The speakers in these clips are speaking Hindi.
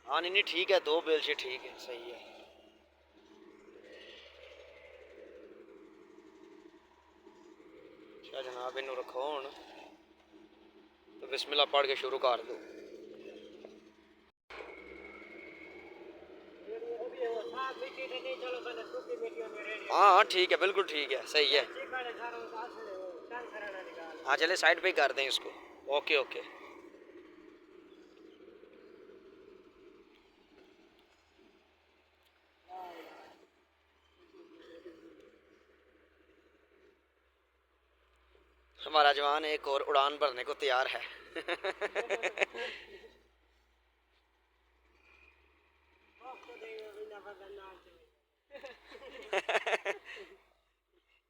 हाँ नहीं नहीं ठीक है, 2 बेल से ठीक है, सही है। अच्छा जनाब इनू रखो हुण तो बिस्मिल्लाह पढ़ के शुरू कर दो। हाँ हाँ ठीक है, बिल्कुल ठीक है, सही है। हाँ चले साइड पे ही कर दें इसको। Okay okay. हमारा जवान एक और उड़ान भरने को तैयार है।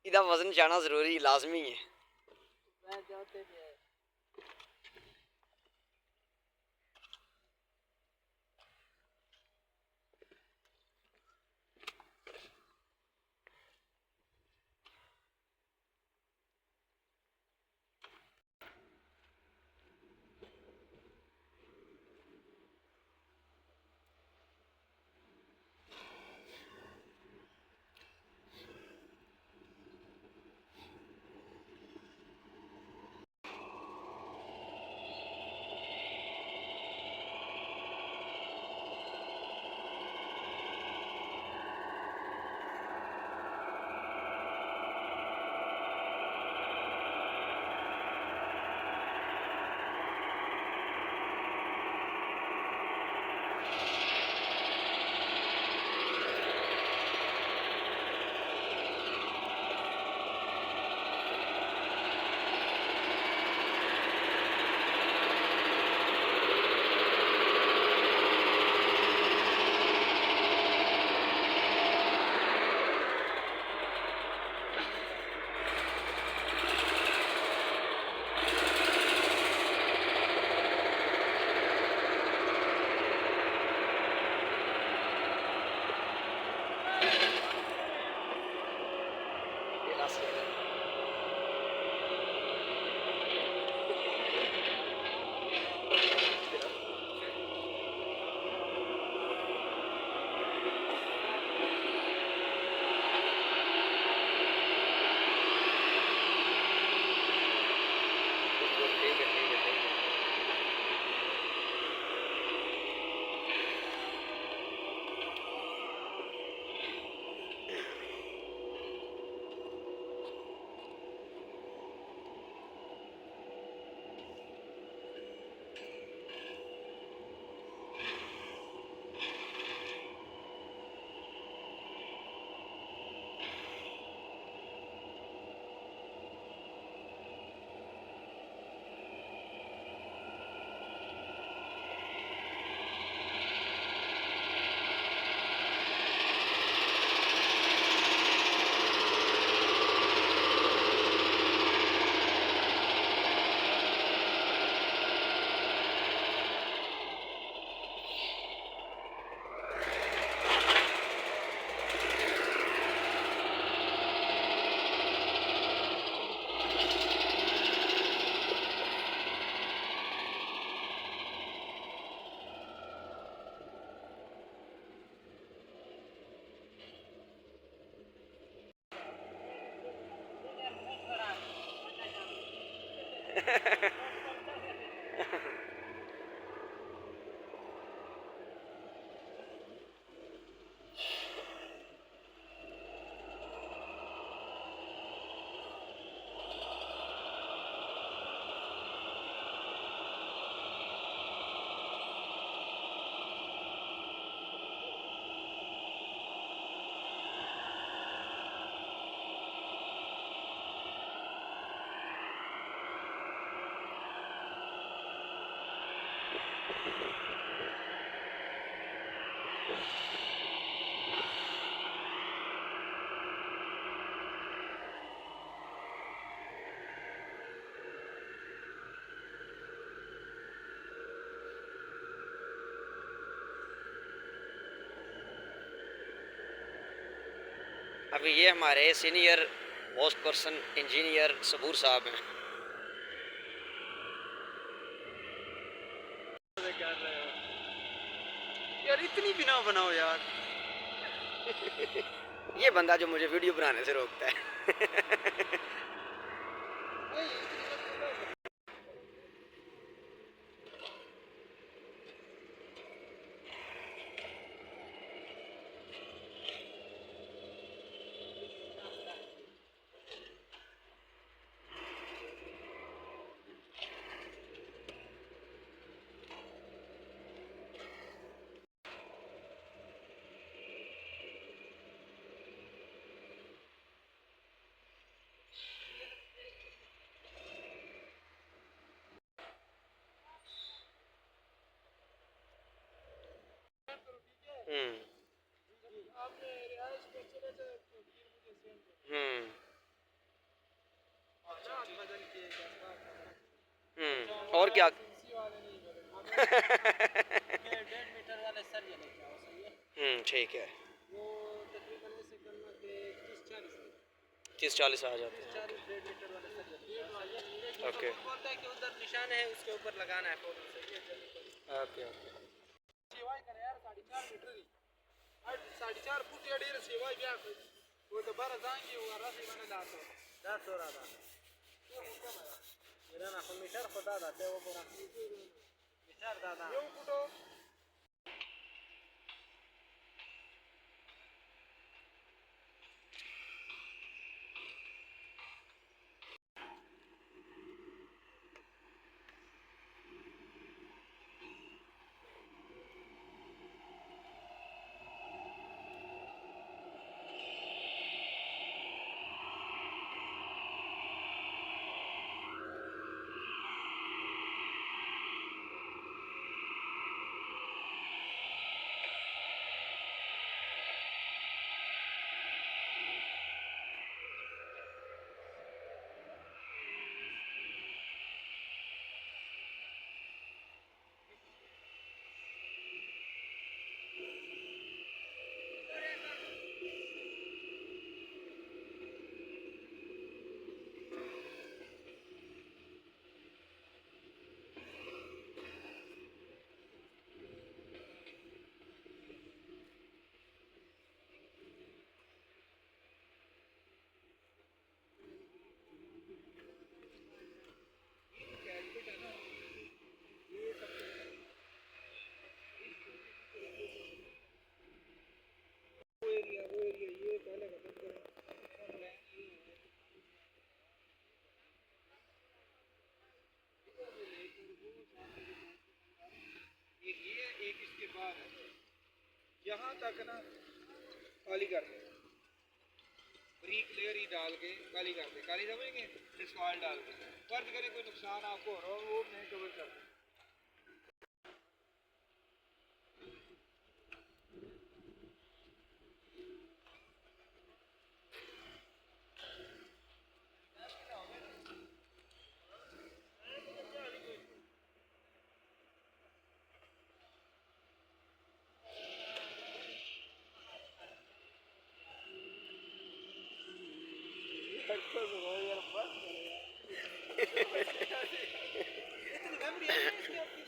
इदा वजन जाना जरूरी लाजमी है। अभी ये हमारे सीनियर मोस्ट पर्सन इंजीनियर सबूर साहब हैं। कर रहे हो यार, इतनी भी ना बनाओ यार। ये बंदा जो मुझे वीडियो बनाने से रोकता है। हम्म और क्या। 1.5 मीटर वाले सर ये लेके आओ, सही है। ठीक है। वो तकरीबन ऐसे करना कि 30-40 आ जाते हैं। 1.5 मीटर वाले सर ये लेके आओ, सही है। ओके बोलता है कि उधर निशान है, उसके ऊपर लगाना है फोटो, सही है। Okay okay. सेवाई करे यार, 4.5 मीटर ही 4.5 फुट या 1.5 सेवाई क्या वो तो बारा जाएंगे वो रास्ते मैंने दात हो रहा था मेरा ना मीटर खुदा दाते वो पूरा मीटर दादा यो फुटो। एक इसके बाद यहाँ तक ना खाली कर दे, ब्रिक लेयर ही डाल के खाली कर दे, खाली समझेंगे डिस्कॉल डाल के फर्ज करें कोई नुकसान आपको हो रहा हो वो नहीं कवर कर दे। इतनी मेमोरी है इसकी आपकी।